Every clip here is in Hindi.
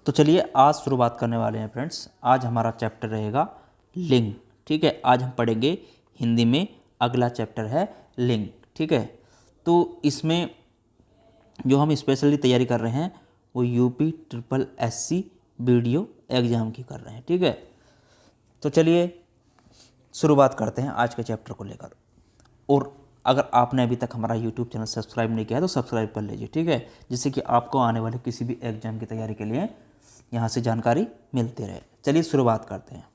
तो चलिए आज शुरुआत करने वाले हैं फ्रेंड्स। आज हमारा चैप्टर रहेगा लिंग। ठीक है, आज हम पढ़ेंगे हिंदी में। अगला चैप्टर है लिंग। ठीक है, तो इसमें जो हम स्पेशली तैयारी कर रहे हैं वो UP triple SC video exam की कर रहे हैं। ठीक है, तो चलिए शुरुआत करते हैं आज के चैप्टर को लेकर। और अगर आपने अभी तक हमारा यूट्यूब चैनल सब्सक्राइब नहीं किया है तो सब्सक्राइब कर लीजिए। ठीक है, जिससे कि आपको आने वाले किसी भी एग्जाम की तैयारी के लिए यहाँ से जानकारी मिलती रहे। चलिए शुरुआत करते हैं।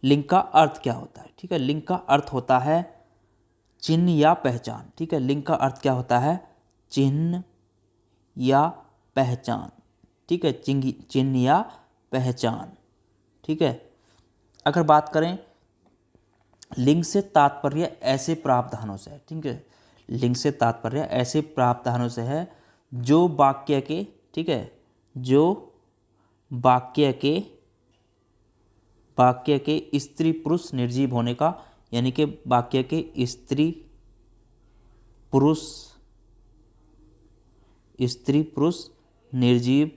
लिंग का अर्थ क्या होता है? ठीक है, लिंग का अर्थ होता है चिन्ह या पहचान। ठीक है, लिंग का अर्थ क्या होता है? चिन्ह या पहचान। ठीक है, चिन्ह या पहचान। ठीक है, अगर बात करें लिंग से तात्पर्य ऐसे प्रावधानों से है। ठीक है, लिंग से तात्पर्य ऐसे प्रावधानों से है जो वाक्य के, ठीक है, जो वाक्य के स्त्री पुरुष निर्जीव होने का, यानी कि वाक्य के स्त्री पुरुष निर्जीव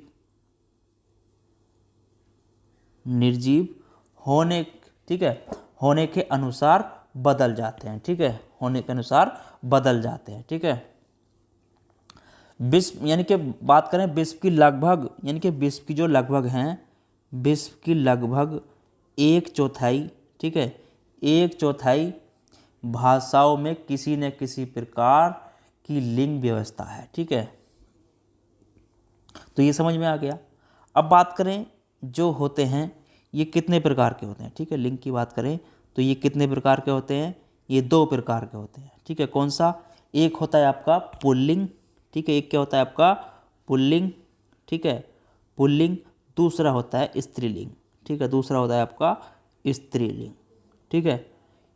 होने, ठीक है, होने के अनुसार बदल जाते हैं। ठीक है, होने के अनुसार बदल जाते हैं। ठीक है, विश्व यानी कि बात करें विश्व की लगभग, यानी कि विश्व की जो लगभग हैं, विश्व की लगभग 1/4, ठीक है, 1/4 भाषाओं में किसी न किसी प्रकार की लिंग व्यवस्था है। ठीक है, तो ये समझ में आ गया। अब बात करें जो होते हैं ये कितने प्रकार के होते हैं। ठीक है, लिंग की बात करें तो ये कितने प्रकार के होते हैं? ये 2 प्रकार के होते हैं। ठीक है, कौन सा? एक होता है आपका पुल्लिंग। ठीक है, एक क्या होता है आपका? पुल्लिंग। ठीक है, पुल्लिंग। दूसरा होता है स्त्रीलिंग। ठीक है, दूसरा होता है आपका स्त्रीलिंग। ठीक है,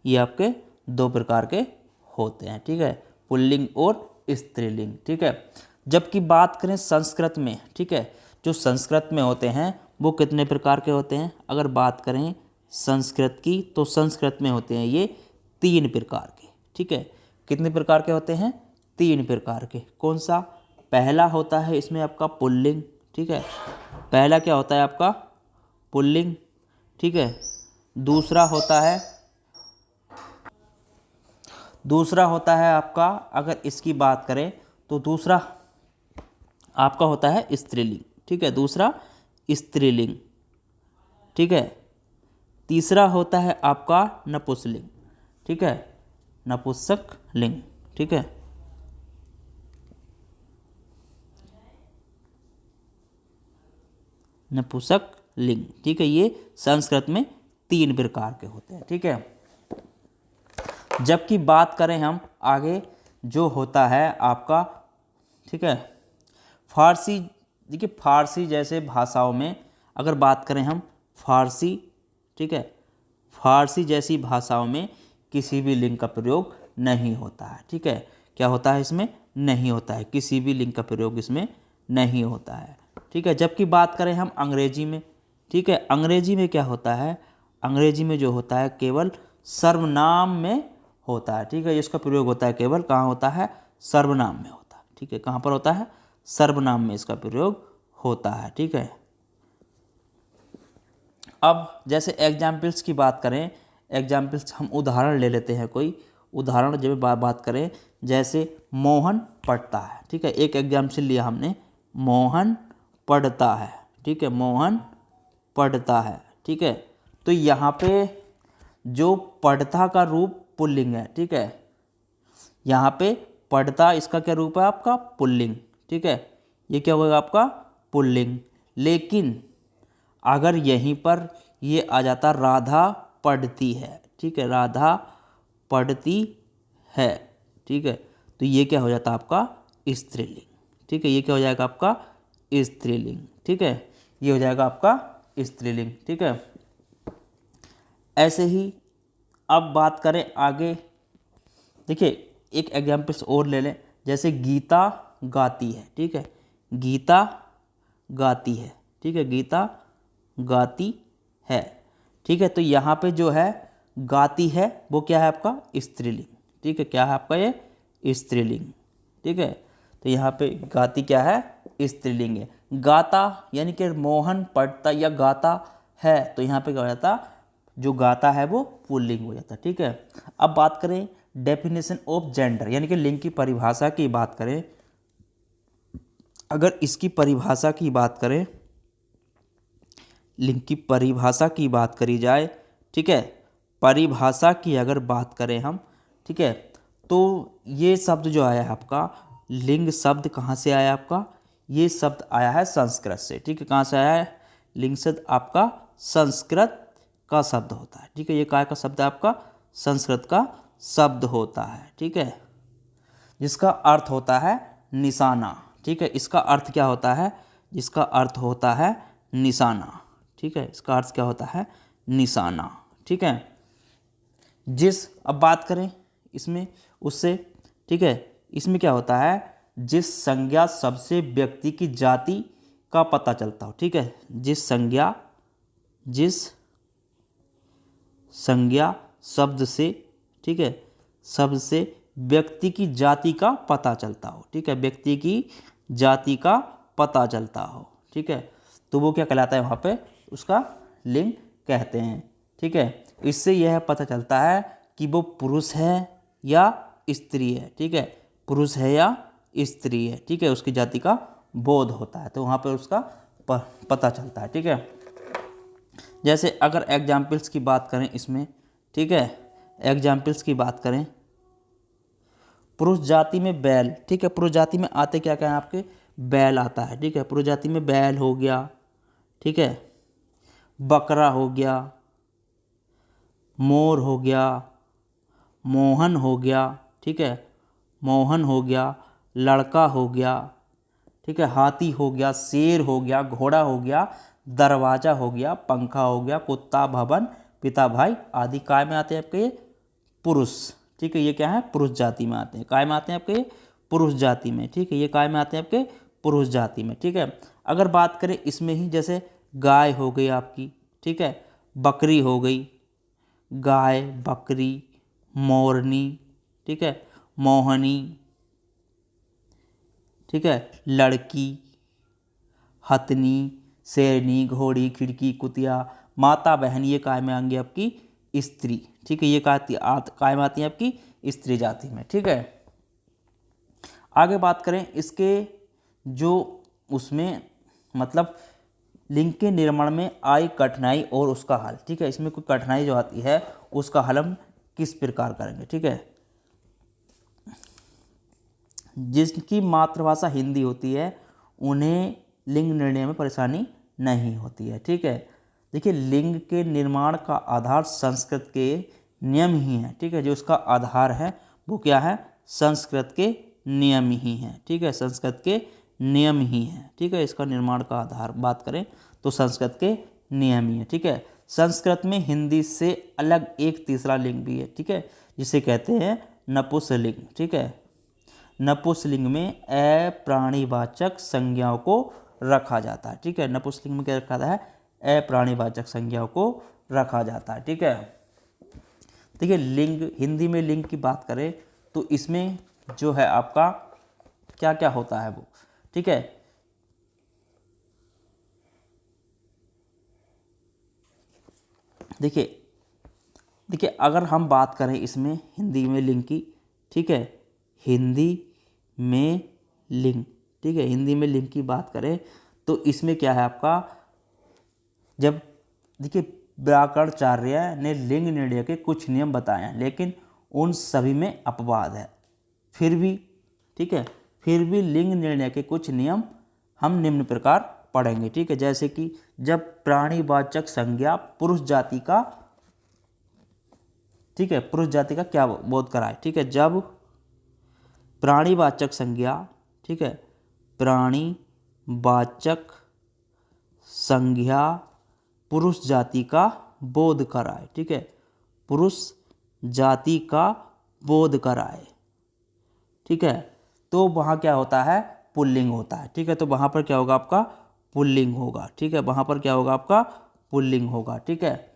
ये आपके 2 प्रकार के होते हैं। ठीक है, पुल्लिंग और स्त्रीलिंग। ठीक है, जबकि बात करें संस्कृत में, ठीक है, जो संस्कृत में होते हैं वो कितने प्रकार के होते हैं? अगर बात करें संस्कृत की तो संस्कृत में होते हैं ये 3 प्रकार के। ठीक है, कितने प्रकार के होते हैं? 3 प्रकार के। कौन सा? पहला होता है इसमें आपका पुल्लिंग। ठीक है, पहला क्या होता है आपका? पुल्लिंग। ठीक है, दूसरा होता है आपका, अगर इसकी बात करें तो दूसरा आपका होता है स्त्रीलिंग। ठीक है, दूसरा स्त्रीलिंग। ठीक है, तीसरा होता है आपका नपुंसकलिंग। ठीक है, नपुंसकलिंग। ठीक है, नपुंसकलिंग। ठीक है, ये संस्कृत में 3 प्रकार के होते हैं। ठीक है, जबकि बात करें हम आगे जो होता है आपका, ठीक है, फारसी। देखिए फारसी जैसे भाषाओं में अगर बात करें हम फारसी, ठीक है, फारसी जैसी भाषाओं में किसी भी लिंग का प्रयोग नहीं होता है। ठीक है, क्या होता है इसमें? नहीं होता है, किसी भी लिंग का प्रयोग इसमें नहीं होता है। ठीक है, जबकि बात करें हम अंग्रेजी में, ठीक है, अंग्रेजी में क्या होता है? अंग्रेजी में जो होता है केवल सर्वनाम में होता है। ठीक है, इसका प्रयोग होता है केवल कहाँ होता है? सर्वनाम में होता है। ठीक है, कहाँ पर होता है? सर्वनाम में इसका प्रयोग होता है। ठीक है, अब जैसे एग्जाम्पल्स की बात करें, एग्जाम्पल्स हम उदाहरण ले लेते हैं। कोई उदाहरण जब बात करें, जैसे मोहन पढ़ता है। ठीक है, एक एग्जाम्पल लिया हमने, मोहन पढ़ता है। ठीक है, मोहन पढ़ता है। ठीक है, तो यहाँ पे जो पढ़ता का रूप पुल्लिंग है। ठीक है, यहाँ पे पढ़ता इसका क्या रूप है आपका? पुल्लिंग। ठीक है, ये क्या होगा आपका? पुल्लिंग। लेकिन अगर यहीं पर ये आ जाता राधा पढ़ती है, ठीक है, राधा पढ़ती है, ठीक है, तो ये क्या हो जाता आपका? स्त्रीलिंग। ठीक है, ये क्या हो जाएगा आपका? स्त्रीलिंग। ठीक है, ये हो जाएगा आपका स्त्रीलिंग। ठीक है, ऐसे ही अब बात करें आगे, देखिए एक एग्जाम्पल्स और ले लें, जैसे गीता गाती है। ठीक है, गीता गाती है। ठीक है, गीता गाती है। ठीक है, तो यहाँ पे जो है गाती है वो क्या है आपका? स्त्रीलिंग। ठीक है, क्या है आपका? ये स्त्रीलिंग। ठीक है, तो यहाँ पे गाती क्या है? स्त्रीलिंग है। गाता यानी कि मोहन पढ़ता या गाता है, तो यहाँ पे क्या हो जाता, जो गाता है वो पुल्लिंग हो जाता। ठीक है, अब बात करें डेफिनेशन ऑफ जेंडर यानी कि लिंग की परिभाषा की बात करें। अगर इसकी परिभाषा की बात करें, लिंग की परिभाषा की बात करी जाए, ठीक है, परिभाषा की अगर बात करें हम, ठीक है, तो ये शब्द जो आया है आपका, लिंग शब्द कहाँ से आया आपका, ये शब्द आया है संस्कृत से। ठीक है, कहाँ से आया है, लिंग शब्द आपका संस्कृत का शब्द होता है। ठीक है, ये काय का शब्द है आपका, संस्कृत का शब्द होता है। ठीक है, जिसका अर्थ होता है निशाना। ठीक है, इसका अर्थ क्या होता है, जिसका अर्थ होता है निशाना। ठीक है, इसका अर्थ क्या होता है, निशाना। ठीक है, अब बात करें इसमें उससे, ठीक है, इसमें क्या होता है, जिस संज्ञा सबसे व्यक्ति की जाति का पता चलता हो। ठीक है, जिस संज्ञा शब्द से, ठीक है, शब्द से व्यक्ति की जाति का पता चलता हो। ठीक है, व्यक्ति की जाति का पता चलता हो। ठीक है, तो वो क्या कहलाता है, वहाँ पे उसका लिंग कहते हैं। ठीक है, इससे यह पता चलता है कि वो पुरुष है या स्त्री है। ठीक है, पुरुष है या स्त्री है। ठीक है, उसकी जाति का बोध होता है, तो वहाँ पर उसका पता चलता है। ठीक है, जैसे अगर एग्जाम्पल्स की बात करें इसमें, ठीक है, एग्जाम्पल्स की बात करें, पुरुष जाति में बैल। ठीक है, पुरुष जाति में आते क्या क्या है आपके, बैल आता है। ठीक है, पुरुष जाति में बैल हो गया, ठीक है, बकरा हो गया, मोर हो गया, मोहन हो गया। ठीक है, मोहन हो गया, लड़का हो गया, ठीक है, हाथी हो गया, शेर हो गया, घोड़ा हो गया, दरवाजा हो गया, पंखा हो गया, कुत्ता, भवन, पिता, भाई आदि काय में आते हैं आपके, ये पुरुष। ठीक है, ये क्या है, पुरुष जाति में आते हैं। काय में आते हैं आपके, ये पुरुष जाति में। ठीक है, ये काय में आते हैं आपके, पुरुष जाति में। ठीक है, अगर बात करें इसमें ही, जैसे गाय हो गई आपकी, ठीक है, बकरी हो गई, गाय, बकरी, मोरनी, ठीक है, मोहनी, ठीक है, लड़की, हथनी, शेरनी, घोड़ी, खिड़की, कुतिया, माता, बहन, ये काय में आएंगे आपकी स्त्री। ठीक है, ये काय में आती है आपकी स्त्री जाति में। ठीक है, आगे बात करें इसके जो उसमें मतलब लिंग के निर्माण में आई कठिनाई और उसका हल। ठीक है, इसमें कोई कठिनाई जो आती है उसका हल हम किस प्रकार करेंगे। ठीक है, जिनकी मातृभाषा हिंदी होती है उन्हें लिंग निर्णय में परेशानी नहीं होती है। ठीक है, देखिए लिंग के निर्माण का आधार संस्कृत के नियम ही है। ठीक है, जो उसका आधार है वो क्या है, संस्कृत के नियम ही हैं। ठीक है, संस्कृत के नियम ही हैं। ठीक है, इसका निर्माण का आधार बात करें तो संस्कृत के नियम ही है। ठीक है, संस्कृत में हिंदी से अलग एक तीसरा लिंग भी है। ठीक है, जिसे कहते हैं नपुंसकलिंग। ठीक है, नपुंसकलिंग में अप्राणीवाचक संज्ञाओं को रखा जाता है। ठीक है, नपुंसकलिंग में क्या रखा जाता है, अप्राणीवाचक संज्ञाओं को रखा जाता है। ठीक है, देखिए लिंग, हिंदी में लिंग की बात करें तो इसमें जो है आपका क्या क्या होता है वो। ठीक है, देखिए अगर हम बात करें इसमें हिंदी में लिंग की, ठीक है, हिंदी में लिंग, ठीक है, हिंदी में लिंग की बात करें तो इसमें क्या है आपका, जब देखिए व्याकरणाचार्य ने लिंग निर्णय के कुछ नियम बताए हैं लेकिन उन सभी में अपवाद है। फिर भी, ठीक है, फिर भी लिंग निर्णय के कुछ नियम हम निम्न प्रकार पढ़ेंगे। ठीक है, जैसे कि जब प्राणीवाचक संज्ञा पुरुष जाति का, ठीक है, पुरुष जाति का क्या बोध कराए। ठीक है, जब प्राणीवाचक संज्ञा, ठीक है, प्राणीवाचक संज्ञा पुरुष जाति का बोध कराए। ठीक है, पुरुष जाति का बोध कराए। ठीक है, तो वहाँ क्या होता है, पुल्लिंग होता है। ठीक है, तो वहाँ पर क्या होगा आपका, पुल्लिंग होगा। ठीक है, वहाँ पर क्या होगा आपका, पुल्लिंग होगा। ठीक है,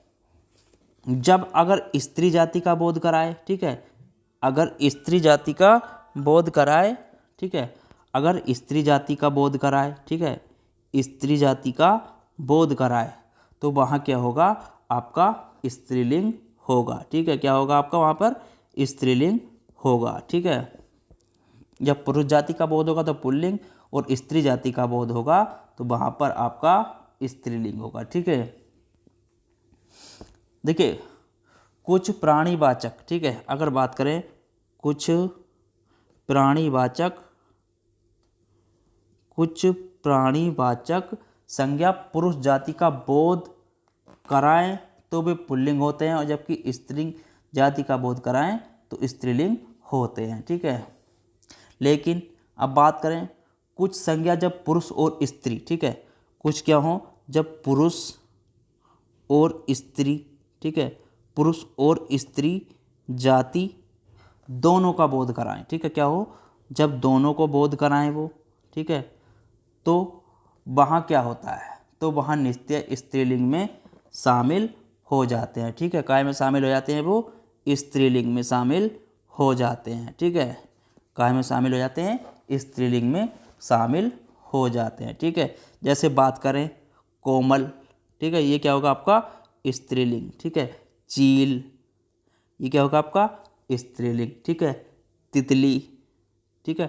जब अगर स्त्री जाति का बोध कराए, ठीक है, अगर स्त्री जाति का बोध कराए, ठीक है, अगर स्त्री जाति का बोध कराए, ठीक है, स्त्री जाति का बोध कराए तो वहाँ क्या होगा, आपका स्त्रीलिंग होगा, ठीक है। क्या होगा आपका वहाँ पर, स्त्रीलिंग होगा, ठीक है। जब पुरुष जाति का बोध होगा तो पुल्लिंग, और स्त्री जाति का बोध होगा तो वहाँ पर आपका स्त्रीलिंग होगा, ठीक है। देखिए कुछ प्राणीवाचक, ठीक है, अगर बात करें कुछ प्राणीवाचक संज्ञा पुरुष जाति का बोध कराएं तो वे पुल्लिंग होते हैं, और जबकि स्त्री जाति का बोध कराएं तो स्त्रीलिंग होते हैं, ठीक है। लेकिन अब बात करें कुछ संज्ञा जब पुरुष और स्त्री, ठीक है, कुछ क्या हो जब पुरुष और स्त्री, ठीक है, पुरुष और स्त्री जाति दोनों का बोध कराएं, ठीक है, क्या हो जब दोनों को बोध कराएं वो, ठीक है, तो वहाँ क्या होता है, तो वहाँ नित्य स्त्रीलिंग में शामिल हो जाते हैं, ठीक है। काय में शामिल हो जाते हैं, वो स्त्रीलिंग में शामिल हो जाते हैं, ठीक है। काय में शामिल हो जाते हैं, स्त्रीलिंग में शामिल हो जाते हैं, ठीक है। जैसे बात करें कोमल, ठीक है, ये क्या होगा आपका स्त्रीलिंग, ठीक है। चील, ये क्या होगा आपका स्त्रीलिंग, ठीक है। तितली, ठीक है,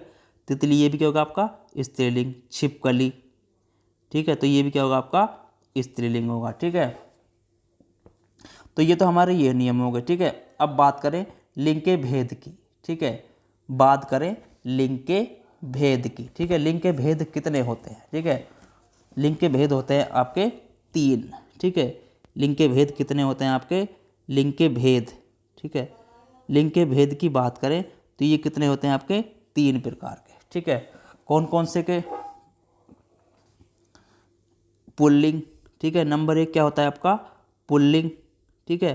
तितली ये भी क्या होगा आपका स्त्रीलिंग। छिपकली, ठीक है, तो ये भी क्या होगा आपका स्त्रीलिंग होगा, ठीक है। तो ये तो हमारे ये नियम हो गए, ठीक है। अब बात करें लिंग के भेद की, ठीक है, बात करें लिंग के भेद की, ठीक है। लिंग के भेद कितने होते हैं, ठीक है, लिंग के भेद होते हैं आपके 3, ठीक है। लिंग के भेद कितने होते हैं आपके, लिंग के भेद, ठीक है, लिंग के भेद की बात करें तो ये कितने होते हैं आपके 3 प्रकार के, ठीक है। कौन कौन से के, पुल्लिंग, ठीक है, नंबर 1 क्या होता है आपका पुल्लिंग, ठीक है,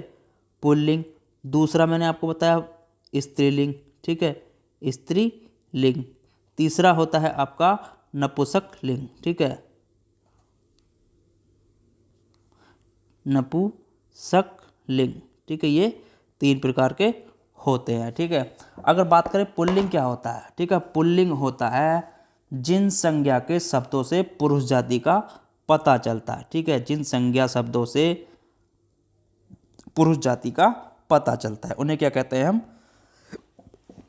पुल्लिंग। दूसरा मैंने आपको बताया स्त्रीलिंग, ठीक है, स्त्रीलिंग। तीसरा होता है आपका नपुंसक लिंग, ठीक है, नपुंसक लिंग, ठीक है। ये 3 प्रकार के होते हैं, ठीक है। अगर बात करें पुल्लिंग क्या होता है, ठीक है, पुल्लिंग होता है जिन संज्ञा के शब्दों से पुरुष जाति का पता चलता है, ठीक है, जिन संज्ञा शब्दों से पुरुष जाति का पता चलता है उन्हें क्या कहते हैं हम,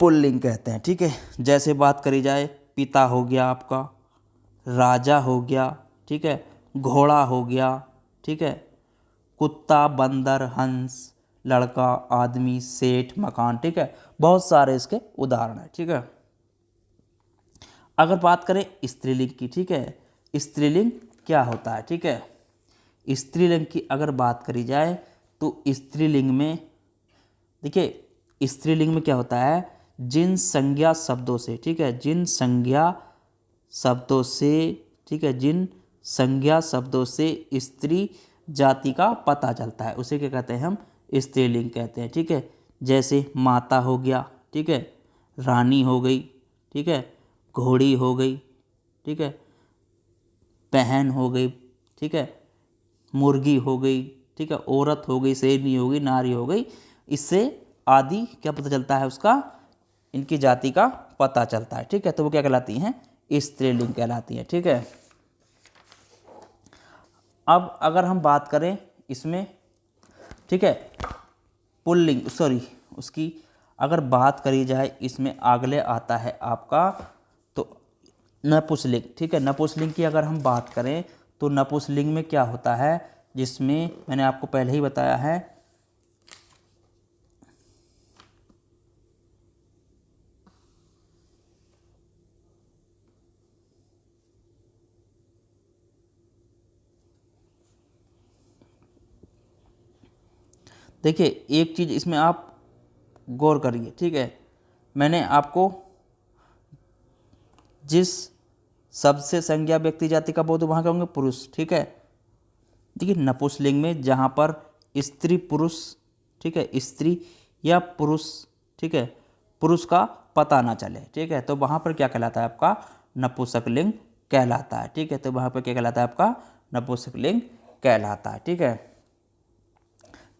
पुल्लिंग कहते हैं, ठीक है। जैसे बात करी जाए पिता हो गया आपका, राजा हो गया, ठीक है, घोड़ा हो गया, ठीक है, कुत्ता, बंदर, हंस, लड़का, आदमी, सेठ, मकान, ठीक है, बहुत सारे इसके उदाहरण हैं, ठीक है। अगर बात करें स्त्रीलिंग की, ठीक है, स्त्रीलिंग क्या होता है, ठीक है, स्त्रीलिंग की अगर बात करी जाए तो स्त्रीलिंग में देखिए स्त्रीलिंग में क्या होता है, जिन संज्ञा शब्दों से, ठीक है, जिन संज्ञा शब्दों से, ठीक है, जिन संज्ञा शब्दों से स्त्री जाति का पता चलता है उसे क्या कहते हैं हम, स्त्रीलिंग कहते हैं, ठीक है। जैसे माता हो गया, ठीक है, रानी हो गई, ठीक है, घोड़ी हो गई, ठीक है, बहन हो गई, ठीक है, मुर्गी हो गई, ठीक है, औरत हो गई, शेरनी हो गई, नारी हो गई, इससे आदि क्या पता चलता है उसका, इनकी जाति का पता चलता है, ठीक है। तो वो क्या कहलाती हैं, स्त्रीलिंग कहलाती हैं, ठीक है। अब अगर हम बात करें इसमें, ठीक है, पुल्लिंग सॉरी उसकी अगर बात करी जाए इसमें अगले आता है आपका तो नपुंसकलिंग, ठीक है। नपुंसकलिंग की अगर हम बात करें तो नपुंसकलिंग में क्या होता है, जिसमें मैंने आपको पहले ही बताया है, देखिए एक चीज़ इसमें आप गौर करिए, ठीक है, मैंने आपको जिस शब्द से संज्ञा व्यक्ति जाति का बोध वहाँ क्या होंगे पुरुष, ठीक है। देखिए नपुंसकलिंग में जहाँ पर स्त्री पुरुष, ठीक है, स्त्री या पुरुष, ठीक है, पुरुष का पता ना चले, ठीक है, तो वहाँ पर क्या कहलाता है आपका नपुंसकलिंग कहलाता है, ठीक है। तो वहाँ पर क्या कहलाता है आपका नपुंसकलिंग कहलाता है, ठीक है।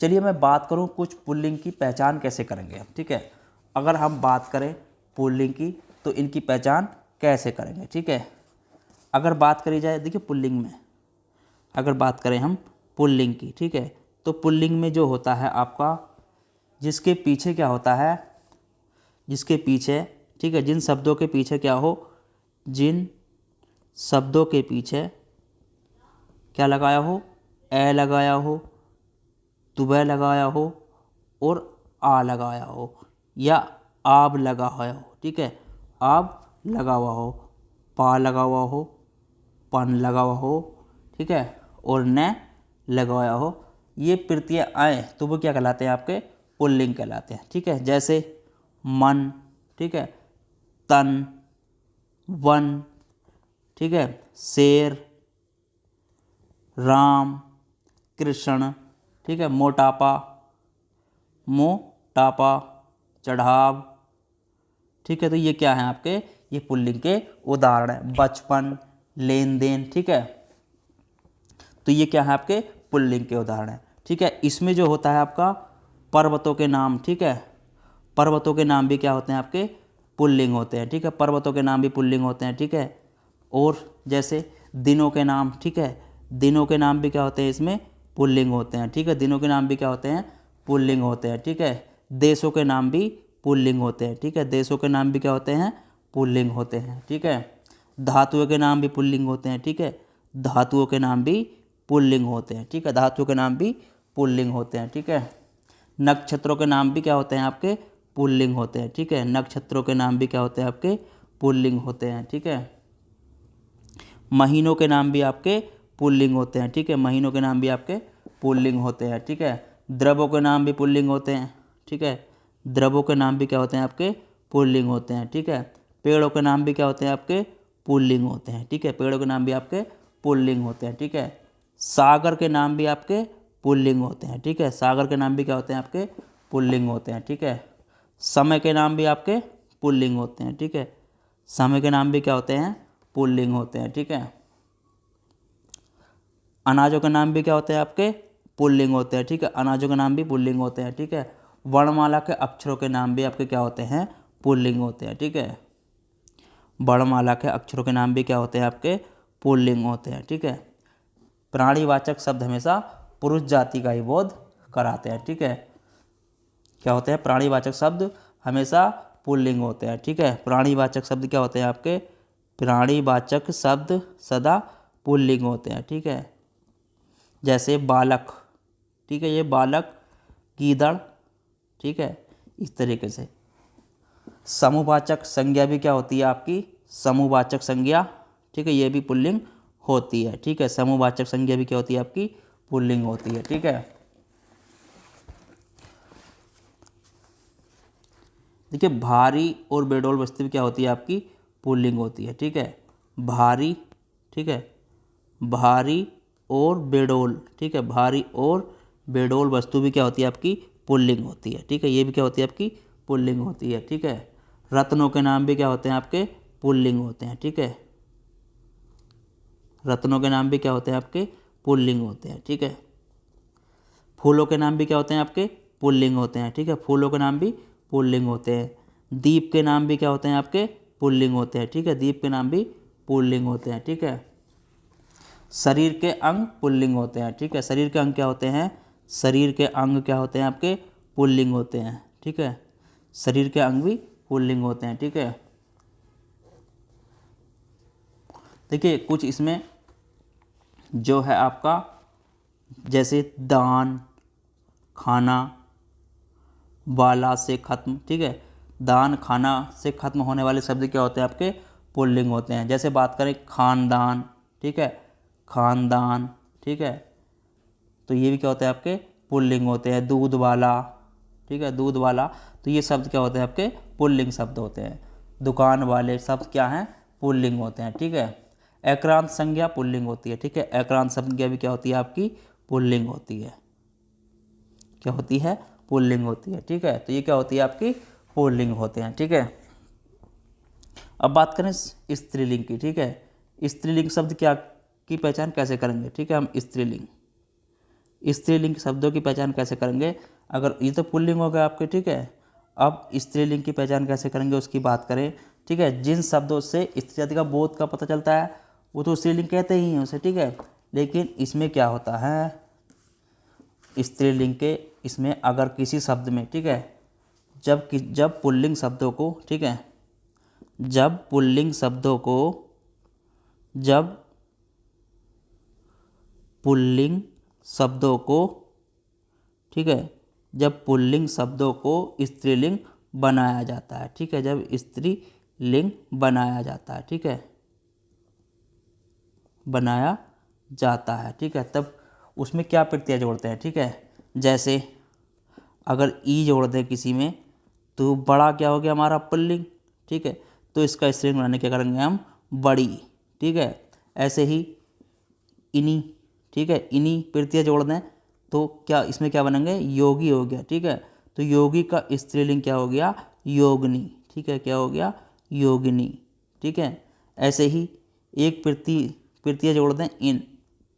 चलिए मैं बात करूँ कुछ पुल्लिंग की पहचान कैसे करेंगे हम, ठीक है। अगर हम बात करें पुल्लिंग की तो इनकी पहचान कैसे करेंगे। ठीक है, अगर बात करी जाए, देखिए पुल्लिंग में अगर बात करें हम पुल्लिंग की, ठीक है, तो पुल्लिंग में जो होता है आपका, जिसके पीछे क्या होता है, जिसके पीछे, ठीक है, जिन शब्दों के पीछे क्या हो, जिन शब्दों के पीछे क्या लगाया हो, ए लगाया हो, तुबह लगाया हो और आ लगाया हो, या आब लगा हुआ हो। ठीक है, आब लगा हुआ हो, पा लगा हुआ हो, पन लगा हुआ हो, ठीक है, और न लगाया हो, ये प्रत्यय आए तो वो क्या कहलाते हैं, आपके पुल्लिंग कहलाते हैं। ठीक है, जैसे मन, ठीक है, तन, वन, ठीक है, शेर, राम, कृष्ण, ठीक है, मोटापा, मोटापा, चढ़ाव। ठीक है, तो ये क्या है आपके, ये पुल्लिंग के उदाहरण है। बचपन, लेन देन, ठीक है, तो ये क्या है आपके पुल्लिंग के उदाहरण है। ठीक है, इसमें जो होता है आपका पर्वतों के नाम, ठीक है, पर्वतों के नाम भी क्या होते हैं आपके पुल्लिंग होते हैं। ठीक है, पर्वतों के नाम भी पुल्लिंग होते हैं। ठीक है, और जैसे दिनों के नाम, ठीक है, दिनों के नाम भी क्या होते हैं, इसमें पुल्लिंग होते हैं। ठीक है, दिनों के नाम भी क्या होते हैं, पुल्लिंग होते हैं। ठीक है, देशों के नाम भी पुल्लिंग होते हैं। ठीक है, देशों के नाम भी क्या होते हैं, पुल्लिंग होते हैं। ठीक है, धातुओं के नाम भी पुल्लिंग होते हैं। ठीक है, धातुओं के नाम भी पुल्लिंग होते हैं। ठीक है, धातुओं के नाम भी पुल्लिंग होते हैं। ठीक है, नक्षत्रों के नाम भी क्या होते हैं, आपके पुल्लिंग होते हैं। ठीक है, नक्षत्रों के नाम भी क्या होते हैं, आपके पुल्लिंग होते हैं। ठीक है, महीनों के नाम भी आपके पुल्लिंग होते हैं। ठीक है, महीनों के नाम भी आपके पुल्लिंग होते हैं। ठीक है, द्रव्यों के नाम भी पुल्लिंग होते हैं। ठीक है, द्रव्यों के नाम भी क्या होते हैं, आपके पुल्लिंग होते हैं। ठीक है, पेड़ों के नाम भी क्या होते हैं, आपके पुल्लिंग होते हैं। ठीक है, पेड़ों के नाम भी आपके पुल्लिंग होते हैं। ठीक है, सागर के नाम भी आपके पुल्लिंग होते हैं। ठीक है, सागर के नाम भी क्या होते हैं, आपके पुल्लिंग होते हैं। ठीक है, समय के नाम भी आपके पुल्लिंग होते हैं। ठीक है, समय के नाम भी क्या होते हैं, पुल्लिंग होते हैं। ठीक है, अनाजों के नाम भी क्या होते हैं, आपके पुल्लिंग होते हैं। ठीक है, अनाजों के नाम भी पुल्लिंग होते हैं। ठीक है, वर्णमाला के अक्षरों के नाम भी आपके क्या होते हैं, पुल्लिंग होते हैं। ठीक है, वर्णमाला के अक्षरों के नाम भी क्या होते हैं, आपके पुल्लिंग होते हैं। ठीक है, प्राणीवाचक शब्द हमेशा पुरुष जाति का ही बोध कराते हैं। ठीक है, क्या होते हैं, प्राणीवाचक शब्द हमेशा पुल्लिंग होते हैं। ठीक है, प्राणीवाचक शब्द क्या होते हैं, आपके प्राणीवाचक शब्द सदा पुल्लिंग होते हैं। ठीक है, जैसे बालक, ठीक है, ये बालक, गीदड़, ठीक है, इस तरीके से। समूहवाचक संज्ञा भी क्या होती है, आपकी समूहवाचक संज्ञा, ठीक है, ये भी पुल्लिंग होती है। ठीक है, समूहवाचक संज्ञा भी क्या होती है, आपकी पुल्लिंग होती है। ठीक है, देखिए भारी और बेडौल वस्तु भी क्या होती है, आपकी पुल्लिंग होती है। ठीक है, भारी, ठीक है, भारी और बेडौल, ठीक है, भारी और बेडौल वस्तु भी क्या होती है, आपकी पुल्लिंग होती है। ठीक है, ये भी क्या होती है, आपकी पुल्लिंग होती है। ठीक है, रत्नों के नाम भी क्या होते हैं, आपके पुल्लिंग होते हैं। ठीक है, रत्नों के नाम भी क्या होते हैं, आपके पुल्लिंग होते हैं। ठीक है, फूलों के नाम भी क्या होते हैं, आपके पुल्लिंग होते हैं। ठीक है, फूलों के नाम भी पुल्लिंग होते हैं। दीप के नाम भी क्या होते हैं, आपके पुल्लिंग होते हैं। ठीक है, दीप के नाम भी पुल्लिंग होते हैं। ठीक है, शरीर के अंग पुल्लिंग होते हैं। ठीक है, शरीर के अंग क्या होते हैं, शरीर के अंग क्या होते हैं, आपके पुल्लिंग होते हैं। ठीक है, शरीर के अंग भी पुल्लिंग होते हैं। ठीक है, देखिए कुछ इसमें जो है आपका, जैसे दान, खाना, वाला से खत्म, ठीक है, दान खाना से खत्म होने वाले शब्द क्या होते हैं, आपके पुल्लिंग होते हैं। जैसे बात करें खानदान, ठीक है, खानदान, ठीक है, तो ये भी क्या होते हैं, आपके पुल्लिंग होते हैं। दूध वाला, ठीक है, दूध वाला, तो ये शब्द क्या होते हैं, आपके पुल्लिंग शब्द होते हैं। दुकान वाले शब्द क्या हैं, पुल्लिंग होते हैं। ठीक है, एकारांत संज्ञा पुल्लिंग होती है। ठीक है, एकारांत संज्ञा भी क्या होती है, आपकी पुल्लिंग होती है। क्या होती है, पुल्लिंग होती है। ठीक है, तो ये क्या होती है, आपकी पुल्लिंग होते हैं। ठीक है, अब बात करें स्त्रीलिंग की। ठीक है, स्त्रीलिंग शब्द क्या की पहचान कैसे करेंगे। ठीक है, हम स्त्रीलिंग शब्दों की पहचान कैसे करेंगे, अगर ये तो पुल्लिंग हो गया आपके, ठीक है, अब स्त्रीलिंग की पहचान कैसे करेंगे उसकी बात करें, ठीक है। जिन शब्दों से स्त्री जाति का बोध का पता चलता है वो तो स्त्रीलिंग कहते ही हैं उसे, ठीक है। लेकिन इसमें क्या होता है, स्त्रीलिंग के इसमें अगर किसी शब्द में, ठीक है, जब पुल्लिंग शब्दों को, ठीक है, जब पुल्लिंग शब्दों को जब पुल्लिंग शब्दों को ठीक है, जब पुल्लिंग शब्दों को स्त्रीलिंग बनाया जाता है, ठीक है, जब स्त्रीलिंग बनाया जाता है, ठीक है, बनाया जाता है, ठीक है, तब उसमें क्या प्रत्यय जोड़ते हैं, ठीक है। जैसे अगर ई जोड़ दें किसी में तो बड़ा क्या हो गया हमारा पुल्लिंग, ठीक है, तो इसका स्त्रीलिंग बनाने क्या करेंगे हम, बड़ी, ठीक है। ऐसे ही इनी, ठीक है, इनी प्रत्यय जोड़ दें तो क्या इसमें क्या बनेंगे, योगी हो गया, ठीक है। तो योगी का स्त्रीलिंग क्या हो गया, योगिनी, ठीक है, क्या हो गया, योगिनी, ठीक है। ऐसे ही एक प्रत्यय जोड़ दें इन,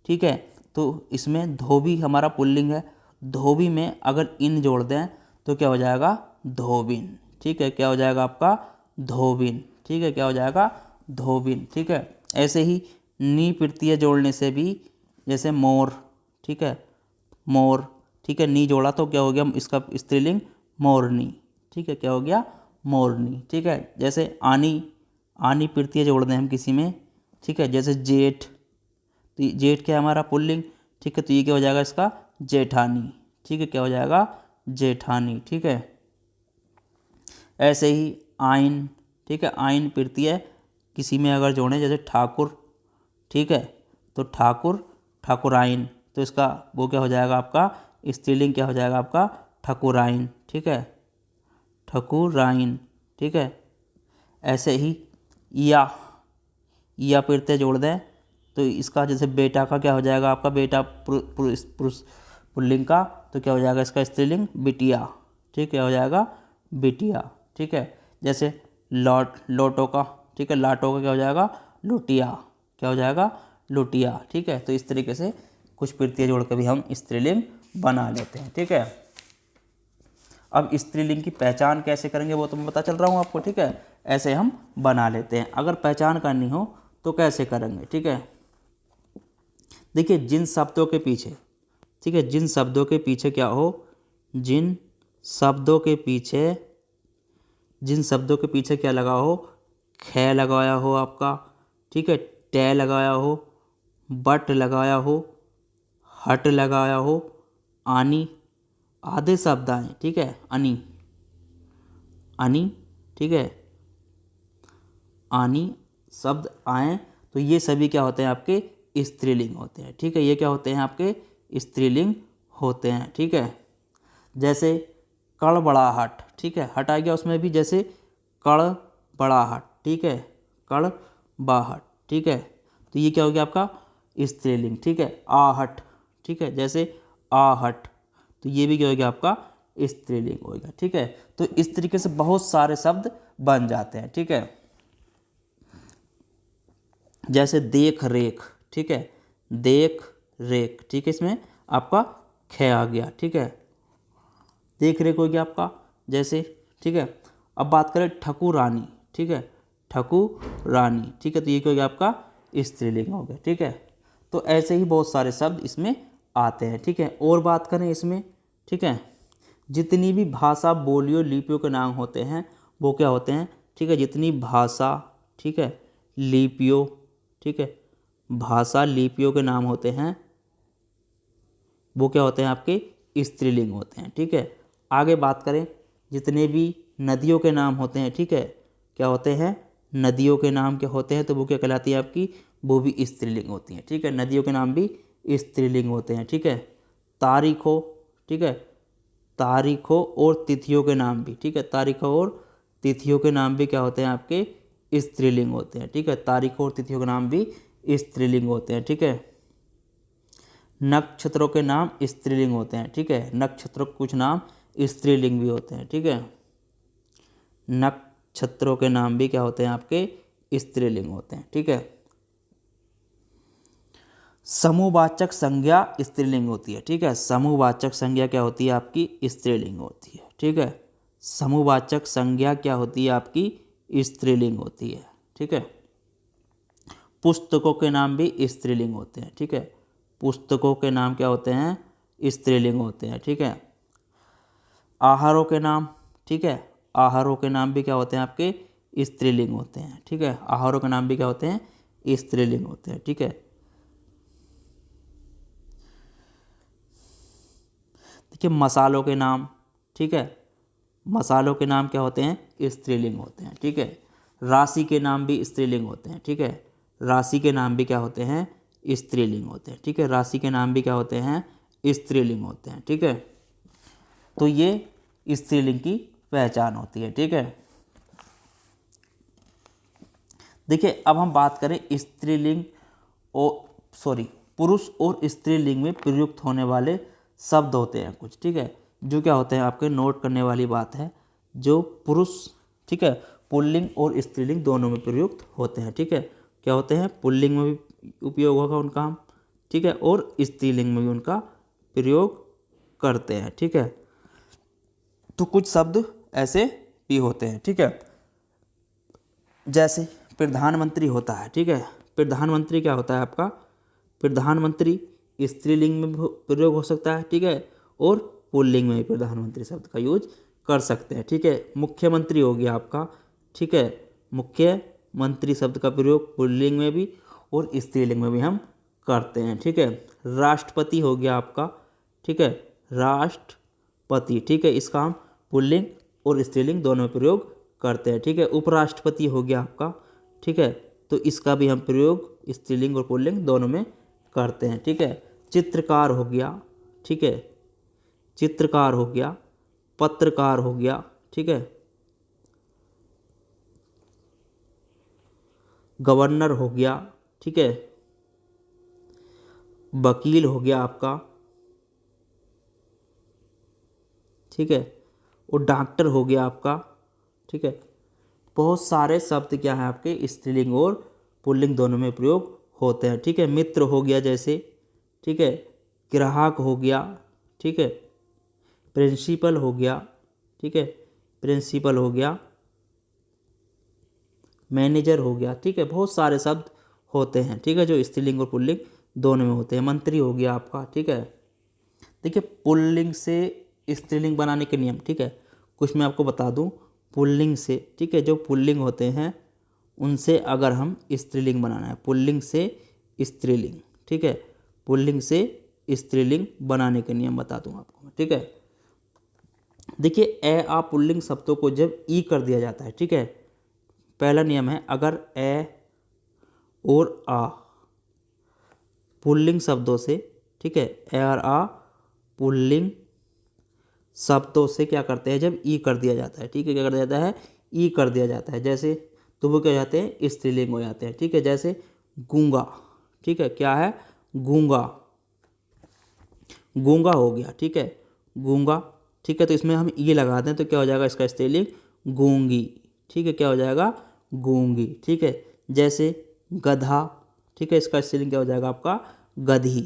ठीक है, तो इसमें धोबी हमारा पुल्लिंग है, धोबी में अगर इन जोड़ दें तो क्या हो जाएगा, धोबिन, ठीक है, क्या हो जाएगा आपका, धोबिन, ठीक है, क्या हो जाएगा, धोबिन, ठीक है। ऐसे ही नी प्रत्यय जोड़ने से भी, जैसे मोर, ठीक है, मोर, ठीक है, नी जोड़ा तो क्या हो गया इसका स्त्रीलिंग, मोरनी, ठीक है, क्या हो गया, मोरनी, ठीक है। जैसे आनी, आनी प्रत्यय जोड़ दें हम किसी में, ठीक है, जैसे जेठ, तो जेठ क्या है हमारा पुल्लिंग, ठीक है, तो ये क्या हो जाएगा इसका, जेठानी, ठीक है, क्या हो जाएगा, जेठानी, ठीक है। ऐसे ही आइन, ठीक है, आइन प्रत्यय किसी में अगर जोड़ें जैसे ठाकुर, ठीक है, तो ठाकुर, ठाकुराइन, तो इसका वो क्या हो जाएगा आपका स्त्रीलिंग, क्या हो जाएगा आपका, ठकुराइन, ठीक है, ठकुराइन, ठीक है। ऐसे ही या प्रत्यय जोड़ दें तो इसका जैसे बेटा का क्या हो जाएगा आपका, बेटा पुरुष पुल्लिंग का, तो क्या हो जाएगा इसका स्त्रीलिंग, बिटिया, ठीक है, क्या हो जाएगा, बिटिया, ठीक है। जैसे लोटो का, ठीक है, लाटो का क्या हो जाएगा, लुटिया, क्या हो जाएगा, लुटिया, ठीक है। तो इस तरीके से कुछ प्रत्यय जोड़ के भी हम स्त्रीलिंग बना लेते हैं, ठीक है। अब स्त्रीलिंग की पहचान कैसे करेंगे वो तो मैं बता चल रहा हूँ आपको, ठीक है। ऐसे हम बना लेते हैं, अगर पहचान करनी हो तो कैसे करेंगे, ठीक है। देखिए जिन शब्दों के पीछे, ठीक है, जिन शब्दों के पीछे क्या हो, जिन शब्दों के पीछे, जिन शब्दों के पीछे क्या लगा हो, ख लगाया हो आपका, ठीक है, टे लगाया हो, बट लगाया हो, हट लगाया हो, आनी आधे शब्द आए, ठीक है, अनी, अनी, ठीक है, आनी शब्द आए तो ये सभी क्या होते हैं आपके स्त्रीलिंग होते हैं, ठीक है, ये क्या होते हैं आपके स्त्रीलिंग होते हैं, ठीक है। जैसे कड़बड़ाहट, ठीक है, हट आ गया उसमें भी, जैसे कड़बड़ाहट, ठीक है, कड़बाहट, ठीक है, तो ये क्या हो गया आपका स्त्रीलिंग, ठीक है। आहट, ठीक है, जैसे आहट, तो ये भी क्या हो गया आपका स्त्रीलिंग हो गया, ठीक है। तो इस तरीके से बहुत सारे शब्द बन जाते हैं, ठीक है। जैसे देख रेख, ठीक है, देख रेख, ठीक है, इसमें आपका ख आ गया, ठीक है, देख रेख हो गया आपका, जैसे, ठीक है। अब बात करें ठकुरानी, ठीक है, ठकुरानी, ठीक है, तो ये क्या हो गया आपका स्त्रीलिंग हो गया, ठीक है। तो ऐसे ही बहुत सारे शब्द इसमें आते हैं, ठीक है। और बात करें इसमें, ठीक है, जितनी भी भाषा बोलियों लिपियों के नाम होते हैं वो क्या होते हैं, ठीक है, जितनी भाषा, ठीक है, लिपियों, ठीक है, भाषा लिपियों के नाम होते हैं वो क्या होते हैं आपके स्त्रीलिंग होते हैं, ठीक है। आगे बात करें जितने भी नदियों के नाम होते हैं, ठीक है, क्या होते हैं, नदियों के नाम क्या होते हैं तो वो क्या कहलाती है आपकी, वो भी स्त्रीलिंग होती हैं, ठीक है, नदियों के नाम भी स्त्रीलिंग होते हैं, ठीक है। तारीखों, ठीक है, तारीखों और तिथियों के नाम भी, ठीक है, तारीखों और तिथियों के नाम भी क्या होते हैं आपके स्त्रीलिंग होते हैं, ठीक है, तारीखों और तिथियों के नाम भी स्त्रीलिंग होते हैं, ठीक है। नक्षत्रों के नाम स्त्रीलिंग होते हैं, ठीक है, नक्षत्रों के कुछ नाम स्त्रीलिंग भी होते हैं, ठीक है, नक्षत्रों के नाम भी क्या होते हैं आपके स्त्रीलिंग होते हैं, ठीक है। समूहवाचक संज्ञा स्त्रीलिंग होती है, ठीक है, समूहवाचक संज्ञा क्या होती है आपकी स्त्रीलिंग होती है, ठीक है, समूहवाचक संज्ञा क्या होती है आपकी स्त्रीलिंग होती है। ठीक है। पुस्तकों के नाम भी स्त्रीलिंग होते हैं। ठीक है। पुस्तकों के नाम क्या होते हैं? स्त्रीलिंग होते हैं। ठीक है। आहारों के नाम, ठीक है, आहारों के नाम भी क्या होते हैं आपके? स्त्रीलिंग होते हैं। ठीक है। आहारों के नाम भी क्या होते हैं? स्त्रीलिंग होते हैं। ठीक है। देखिए मसालों के नाम, ठीक है, मसालों के नाम क्या होते हैं? स्त्रीलिंग होते हैं। ठीक है। राशि के नाम भी स्त्रीलिंग होते हैं। ठीक है। राशि के नाम भी क्या होते हैं? स्त्रीलिंग होते हैं। ठीक है। राशि के नाम भी क्या होते हैं? स्त्रीलिंग होते हैं। ठीक है। तो ये स्त्रीलिंग की पहचान होती है। ठीक है। देखिए अब हम बात करें स्त्रीलिंग और पुरुष और स्त्रीलिंग में प्रयुक्त होने वाले शब्द होते हैं कुछ। ठीक है। जो क्या होते हैं आपके नोट करने वाली बात है। जो पुरुष, ठीक है, पुल्लिंग और स्त्रीलिंग दोनों में प्रयुक्त होते हैं। ठीक है। क्या होते हैं? पुल्लिंग में भी उपयोग होगा उनका हम, ठीक है, और स्त्रीलिंग में भी उनका प्रयोग करते हैं। ठीक है। तो कुछ शब्द ऐसे भी होते हैं। ठीक है। जैसे प्रधानमंत्री होता है। ठीक है। प्रधानमंत्री क्या होता है आपका? प्रधानमंत्री स्त्रीलिंग में भी प्रयोग हो सकता है। ठीक है। और पुल्लिंग में भी प्रधानमंत्री शब्द का यूज कर सकते हैं। ठीक है। मुख्यमंत्री हो गया आपका। ठीक है। मुख्यमंत्री शब्द का प्रयोग पुल्लिंग में भी और स्त्रीलिंग में भी हम करते हैं। ठीक है। राष्ट्रपति हो गया आपका। ठीक है। राष्ट्रपति, ठीक है, इसका हम पुल्लिंग और स्त्रीलिंग दोनों में प्रयोग करते हैं। ठीक है। उपराष्ट्रपति हो गया आपका। ठीक है। तो इसका भी हम प्रयोग स्त्रीलिंग और पुल्लिंग दोनों में करते हैं। ठीक है। चित्रकार हो गया। ठीक है। चित्रकार हो गया। पत्रकार हो गया। ठीक है। गवर्नर हो गया। ठीक है। वकील हो गया आपका। ठीक है। और डॉक्टर हो गया आपका। ठीक है। बहुत सारे शब्द क्या है आपके स्त्रीलिंग और पुल्लिंग दोनों में प्रयोग होते हैं। ठीक है। मित्र हो गया जैसे, ठीक है, ग्राहक हो गया। ठीक है। प्रिंसिपल हो गया। ठीक है। प्रिंसिपल हो गया। मैनेजर हो गया। ठीक है। बहुत सारे शब्द होते हैं। ठीक है। जो स्त्रीलिंग और पुल्लिंग दोनों में होते हैं। मंत्री हो गया आपका। ठीक है। देखिए पुल्लिंग से स्त्रीलिंग बनाने के नियम, ठीक है, कुछ मैं आपको बता दूं। पुल्लिंग से, ठीक है, जो पुल्लिंग होते हैं उनसे अगर हम स्त्रीलिंग बनाना है, पुल्लिंग से स्त्रीलिंग, ठीक है, पुल्लिंग से स्त्रीलिंग बनाने के नियम बता दूं आपको, ठीक है। देखिए ए आ पुल्लिंग शब्दों को जब ई कर दिया जाता है, ठीक है, पहला नियम है, अगर ए और आ पुल्लिंग शब्दों से, ठीक है, ए और आ पुल्लिंग शब्दों से क्या करते हैं, जब ई कर दिया जाता है, ठीक है, क्या कर दिया जाता है, ई कर दिया जाता है, जैसे तो वो क्या हो जाते हैं, स्त्रीलिंग हो जाते हैं, ठीक है। जैसे गूंगा, ठीक है, क्या है, गूंगा, गूंगा हो गया, ठीक है, गूंगा, ठीक है, तो इसमें हम ई लगा दें तो क्या हो जाएगा, इसका स्त्रीलिंग गूंगी, ठीक है, क्या हो जाएगा, गूंगी, ठीक है। जैसे गधा, ठीक है, इसका स्त्रीलिंग क्या हो जाएगा आपका, गधी,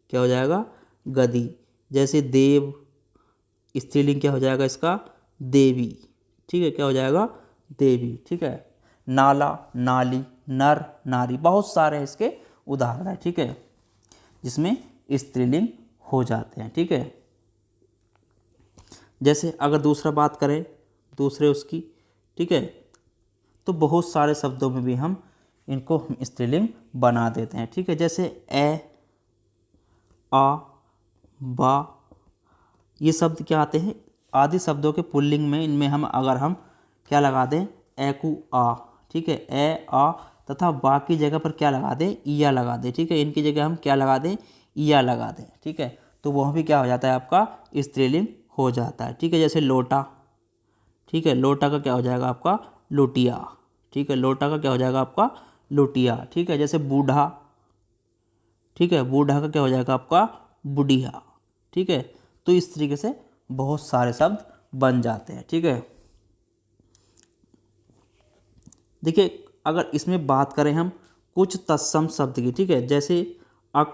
क्या हो जाएगा, गधी। जैसे देव, स्त्रीलिंग क्या हो जाएगा इसका, देवी, ठीक है, क्या हो जाएगा, देवी, ठीक है। नाला, नाली, नर, नारी, बहुत सारे इसके उदाहरण हैं, ठीक है, जिसमें स्त्रीलिंग हो जाते हैं, ठीक है। जैसे अगर दूसरा बात करें, दूसरे उसकी, ठीक है, तो बहुत सारे शब्दों में भी हम इनको स्त्रीलिंग बना देते हैं, ठीक है। जैसे ए, आ, बा, ये शब्द क्या आते हैं, आदि शब्दों के पुल्लिंग में, इनमें हम अगर हम क्या लगा दें, एकु आ, ठीक है, ए आ, तथा बाकी जगह पर क्या लगा दें, ईया लगा दें, ठीक है, इनकी जगह हम क्या लगा दें, ईया लगा दें, ठीक है, तो वह भी क्या हो जाता है आपका, स्त्रीलिंग हो जाता है, ठीक है। जैसे लोटा, ठीक है, लोटा का क्या हो जाएगा आपका, लोटिया, ठीक है, लोटा का क्या हो जाएगा आपका, लोटिया, ठीक है। जैसे बूढ़ा, ठीक है, बूढ़ा का क्या हो जाएगा आपका, बुढ़िया, ठीक है। तो इस तरीके से बहुत सारे शब्द बन जाते हैं, ठीक है। देखिए अगर इसमें बात करें हम कुछ तत्सम शब्द की, ठीक है, जैसे अक,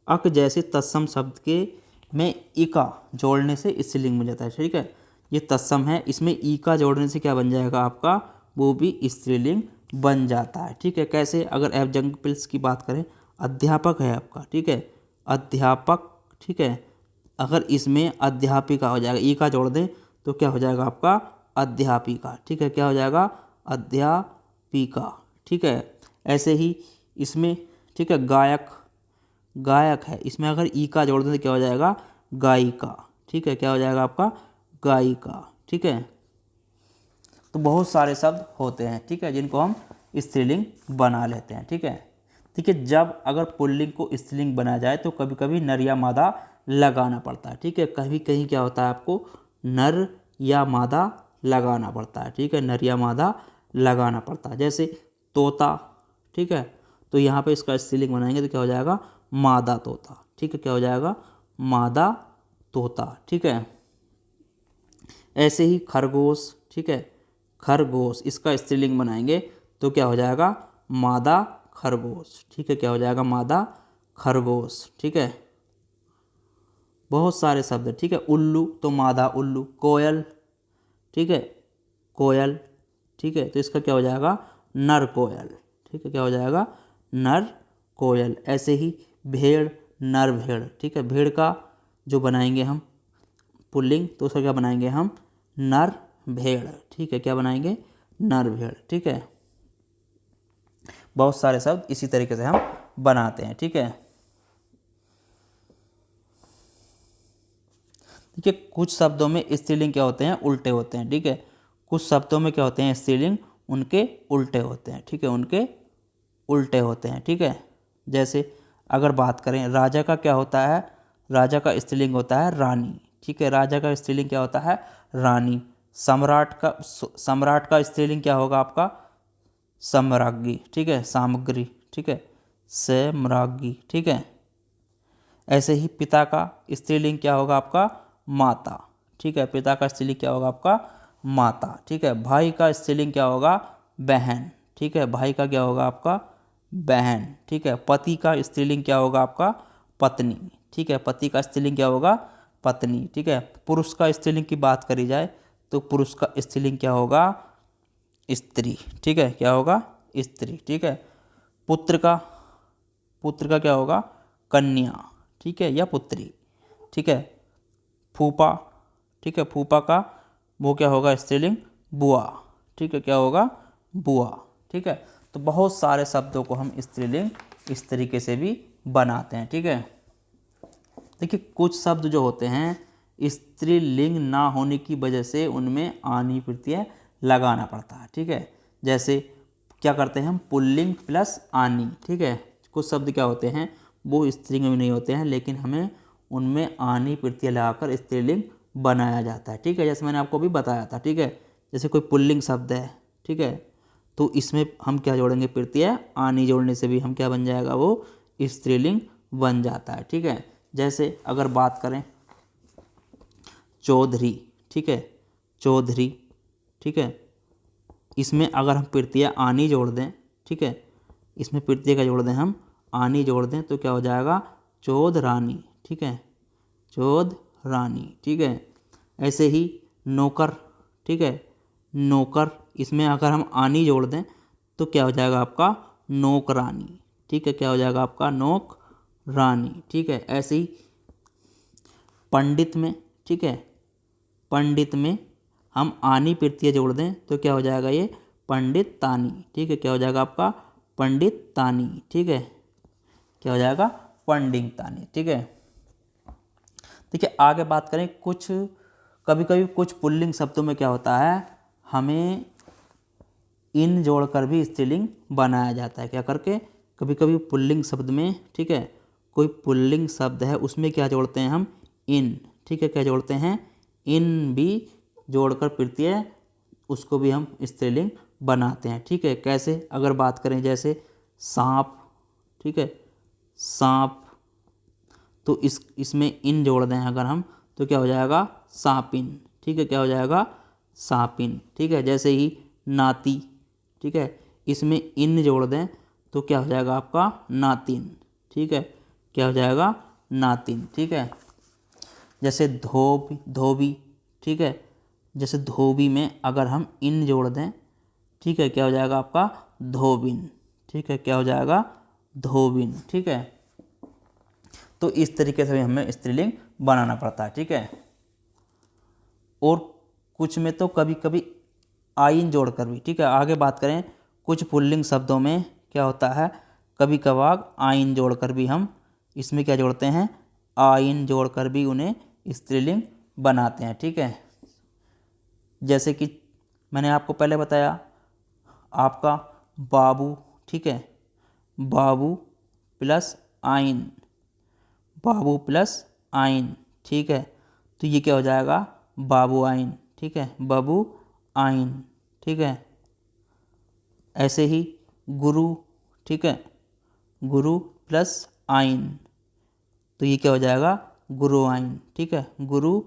अक जैसे तत्सम शब्द के में इका जोड़ने से स्त्रीलिंग मिल जाता है, ठीक है। ये तत्सम है, इसमें ई का जोड़ने से क्या बन जाएगा आपका, वो भी स्त्रीलिंग बन जाता है। ठीक है, कैसे, अगर एग्जाम्पल्स की बात करें, अध्यापक है आपका, ठीक है, अध्यापक, ठीक है, अगर इसमें अध्यापिका हो जाएगा, ई का जोड़ दें तो क्या हो जाएगा आपका, अध्यापिका। ठीक है, क्या हो जाएगा, अध्यापिका। ठीक है, ऐसे ही इसमें, ठीक है, गायक, गायक है, इसमें अगर ई का जोड़ दें तो क्या हो जाएगा, गायिका। ठीक है, क्या हो जाएगा आपका, गायिका। ठीक है, तो बहुत सारे शब्द होते हैं, ठीक है, जिनको हम स्त्रीलिंग बना लेते हैं। ठीक है, ठीक है, जब अगर पुल्लिंग को स्त्रीलिंग बनाया जाए तो कभी कभी नर या मादा लगाना पड़ता है। ठीक है, कभी कहीं क्या होता है, आपको नर या मादा लगाना पड़ता है। ठीक है, नर या मादा लगाना पड़ता है, जैसे तोता। ठीक है, तो यहाँ पे इसका स्त्रीलिंग बनाएंगे तो क्या हो जाएगा, मादा तोता। ठीक है, क्या हो जाएगा, मादा तोता। ठीक है, ऐसे ही खरगोश। ठीक है, खरगोश, इसका स्त्रीलिंग बनाएंगे तो क्या हो जाएगा, मादा खरगोश। ठीक है, क्या हो जाएगा, मादा खरगोश। ठीक है, बहुत सारे शब्द। ठीक है, उल्लू तो मादा उल्लू। कोयल, ठीक है, कोयल। ठीक है, तो इसका क्या हो जाएगा, नर कोयल। ठीक है, क्या हो जाएगा, नर कोयल। ऐसे ही भेड़, नर भेड़। ठीक है, भेड़ का जो बनाएंगे हम पुल्लिंग तो उसका क्या बनाएंगे हम, नर भेड़। ठीक है, क्या बनाएंगे, नर भेड़। ठीक है, बहुत सारे शब्द इसी तरीके से हम बनाते हैं। ठीक है, ठीक है, कुछ शब्दों में स्त्रीलिंग क्या होते हैं, उल्टे होते हैं। ठीक है, कुछ शब्दों में क्या होते हैं स्त्रीलिंग, उनके उल्टे होते हैं। ठीक है, उनके उल्टे होते हैं। ठीक है, जैसे अगर बात करें राजा का क्या होता है, राजा का स्त्रीलिंग होता है रानी। ठीक है, राजा का स्त्रीलिंग क्या होता है, रानी। सम्राट का स्त्रीलिंग क्या होगा आपका, सम्राज्ञी। ठीक है, सामग्री। ठीक है, सम्राज्ञी। ठीक है, ऐसे ही पिता का स्त्रीलिंग क्या होगा आपका, माता। ठीक है, पिता का स्त्रीलिंग क्या होगा आपका, माता। ठीक है, भाई का स्त्रीलिंग क्या होगा, बहन। ठीक है, भाई का क्या होगा आपका, बहन। ठीक है, पति का स्त्रीलिंग क्या होगा आपका, पत्नी। ठीक है, पति का स्त्रीलिंग क्या होगा, पत्नी। ठीक है, पुरुष का स्त्रीलिंग की बात करी जाए तो पुरुष का स्त्रीलिंग क्या होगा, स्त्री। ठीक है, क्या होगा, स्त्री। ठीक है, पुत्र का, पुत्र का क्या होगा, कन्या। ठीक है, या पुत्री। ठीक है, फूफा। ठीक है, फूफा का वो क्या होगा, स्त्रीलिंग, बुआ। ठीक है, क्या होगा, बुआ। ठीक है, तो बहुत सारे शब्दों को हम स्त्रीलिंग इस तरीके से भी बनाते हैं। ठीक है, देखिए कुछ शब्द जो होते हैं स्त्रीलिंग ना होने की वजह से उनमें आनी प्रत्यय लगाना पड़ता है। ठीक है, जैसे क्या करते हैं हम, पुल्लिंग प्लस आनी। ठीक है, कुछ शब्द क्या होते हैं वो स्त्रीलिंग में नहीं होते हैं, लेकिन हमें उनमें आनी प्रत्यय लगाकर स्त्रीलिंग बनाया जाता है। ठीक है, जैसे मैंने आपको भी बताया था। ठीक है, जैसे कोई पुल्लिंग शब्द है, ठीक है, तो इसमें हम क्या जोड़ेंगे, प्रत्यय आनी जोड़ने से भी हम क्या बन जाएगा, वो स्त्रीलिंग बन जाता है। ठीक है, जैसे अगर बात करें चौधरी। ठीक है, चौधरी। ठीक है, इसमें अगर हम प्रत्यय आनी जोड़ दें, ठीक है, इसमें प्रत्यय का जोड़ दें हम आनी जोड़ दें तो क्या हो जाएगा, चौध रानी। ठीक है, चौध रानी। ठीक है, ऐसे ही नौकर। ठीक है, नौकर, इसमें अगर हम आनी जोड़ दें तो क्या हो जाएगा आपका, नौकरानी। ठीक है, क्या हो जाएगा आपका, नौकरानी। ठीक है, ऐसे ही पंडित में, ठीक है, पंडित में हम आनी प्रत्यय जोड़ दें तो क्या हो जाएगा, ये पंडित तानी। ठीक है, क्या हो जाएगा आपका, पंडित तानी। ठीक है, क्या हो जाएगा, पंडित तानी। ठीक है, देखिए आगे बात करें, कुछ कभी कभी कुछ पुल्लिंग शब्दों में क्या होता है, हमें इन जोड़कर भी स्त्रीलिंग बनाया जाता है। क्या करके, कभी कभी पुल्लिंग शब्द में, ठीक है, कोई पुल्लिंग शब्द है उसमें क्या जोड़ते हैं हम, इन। ठीक है, क्या जोड़ते हैं, इन भी जोड़कर प्रत्यय उसको भी हम स्त्रीलिंग बनाते हैं। ठीक है, कैसे, अगर बात करें जैसे सांप। ठीक है, सांप, तो इसमें इन जोड़ दें अगर हम तो क्या हो जाएगा, सांपिन। ठीक है, क्या हो जाएगा, सांपिन। ठीक है, जैसे ही नाती। ठीक है, इसमें इन जोड़ दें तो क्या हो जाएगा आपका, नातिन। ठीक है, क्या हो जाएगा, नातिन। ठीक है, जैसे धोबी। ठीक है, जैसे धोबी में अगर हम इन जोड़ दें, ठीक है, क्या हो जाएगा आपका धोबिन, ठीक है, क्या हो जाएगा धोबिन, ठीक है। तो इस तरीके से हमें स्त्रीलिंग बनाना पड़ता है, ठीक है। और कुछ में तो कभी कभी आइन जोड़कर भी, ठीक है। आगे बात करें, कुछ पुल्लिंग शब्दों में क्या होता है, कभी कभार आइन जोड़कर भी हम इसमें क्या जोड़ते हैं, आइन जोड़कर भी उन्हें स्त्रीलिंग बनाते हैं, ठीक है। जैसे कि मैंने आपको पहले बताया आपका बाबू, ठीक है, बाबू प्लस आइन, बाबू प्लस आइन, ठीक है। तो ये क्या हो जाएगा बाबू आइन, ठीक है, बाबू आइन, ठीक है। ऐसे ही गुरु, ठीक है, गुरु प्लस आइन, तो ये क्या हो जाएगा गुरु आइन, ठीक है, गुरु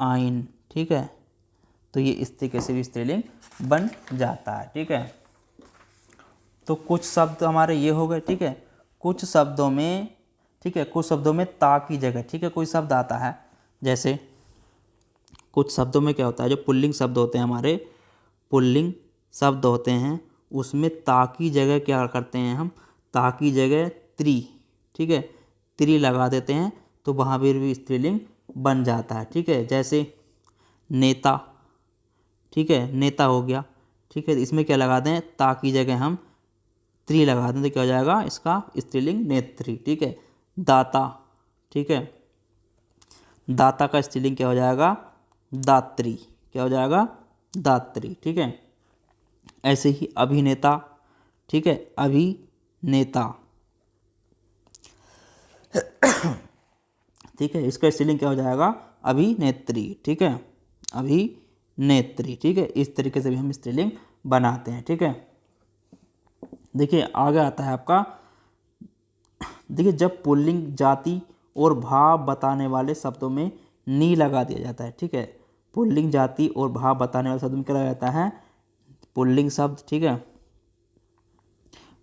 आइन, ठीक है। तो ये इस तरीके से भी स्त्रीलिंग बन जाता है, ठीक है। तो कुछ शब्द हमारे ये हो गए, ठीक है। कुछ शब्दों में, ठीक है, कुछ शब्दों में ता की जगह, ठीक है, कोई शब्द आता है, जैसे कुछ शब्दों में क्या होता है, जो पुल्लिंग शब्द होते हैं हमारे, पुल्लिंग शब्द होते हैं, उसमें ता की जगह क्या करते हैं हम, ता की जगह त्रि, ठीक है, त्रि लगा देते हैं, तो वहाँ पर भी स्त्रीलिंग बन जाता है, ठीक है। जैसे नेता, ठीक है, नेता हो गया, ठीक है, इसमें क्या लगा दें, ता की जगह हम त्रि लगा दें, तो क्या हो जाएगा इसका स्त्रीलिंग नेत्री, ठीक है। दाता, ठीक है, दाता का स्त्रीलिंग क्या हो जाएगा दात्री, क्या हो जाएगा दात्री, ठीक है। ऐसे ही अभिनेता, ठीक है, अभिनेता, ठीक है, इसका स्त्रीलिंग क्या हो जाएगा अभिनेत्री, ठीक है, अभिनेत्री, ठीक है। इस तरीके से भी हम स्त्रीलिंग बनाते हैं, ठीक है। देखिए आगे आता है आपका, देखिए जब पुल्लिंग जाति और भाव बताने वाले शब्दों में नी लगा दिया जाता है, ठीक है, पुल्लिंग जाति और भाव बताने वाले शब्द में क्या लगा जाता है, पुल्लिंग शब्द, ठीक है,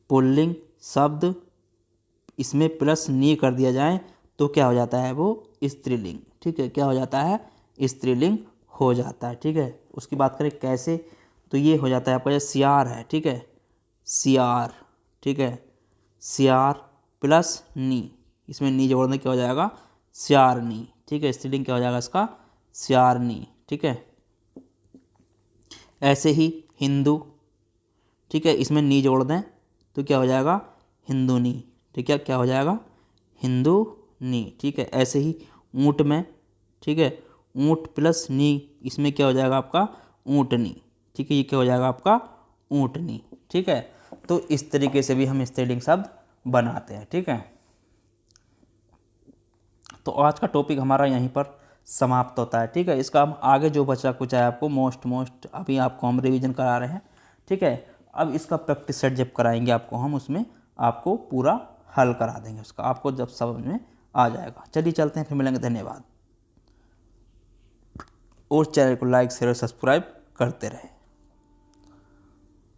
पुल्लिंग शब्द इसमें प्लस नी कर दिया जाए तो क्या हो जाता है वो स्त्रीलिंग, ठीक है, क्या हो जाता है स्त्रीलिंग हो जाता है, ठीक है। उसकी बात करें कैसे, तो ये हो जाता है आपका जैसे सियार है, ठीक है, सियार, ठीक है, सियार प्लस नी, इसमें नी जोड़ने क्या हो जाएगा सियारनी, ठीक है, स्त्रीलिंग क्या हो जाएगा इसका सियारनी, ठीक है। ऐसे ही हिंदू, ठीक है, इसमें नी जोड़ दें तो क्या हो जाएगा हिंदुनी, ठीक है, क्या हो जाएगा हिंदुनी, ठीक है। ऐसे ही ऊँट में, ठीक है, ऊँट प्लस नी, इसमें क्या हो जाएगा आपका ऊँटनी, ठीक है, ये क्या हो जाएगा आपका ऊँटनी, ठीक है। तो इस तरीके से भी हम स्त्रीलिंग शब्द बनाते हैं, ठीक है। तो आज का टॉपिक हमारा यहीं पर समाप्त होता है, ठीक है। इसका हम आगे जो बचा कुछ है आपको मोस्ट अभी आपको हम रिवीजन करा रहे हैं, ठीक है। अब इसका प्रैक्टिस सेट जब कराएंगे आपको हम, उसमें आपको पूरा हल करा देंगे उसका, आपको जब समझ में आ जाएगा। चलिए चलते हैं, फिर मिलेंगे, धन्यवाद। और चैनल को लाइक शेयर और सब्सक्राइब करते रहें।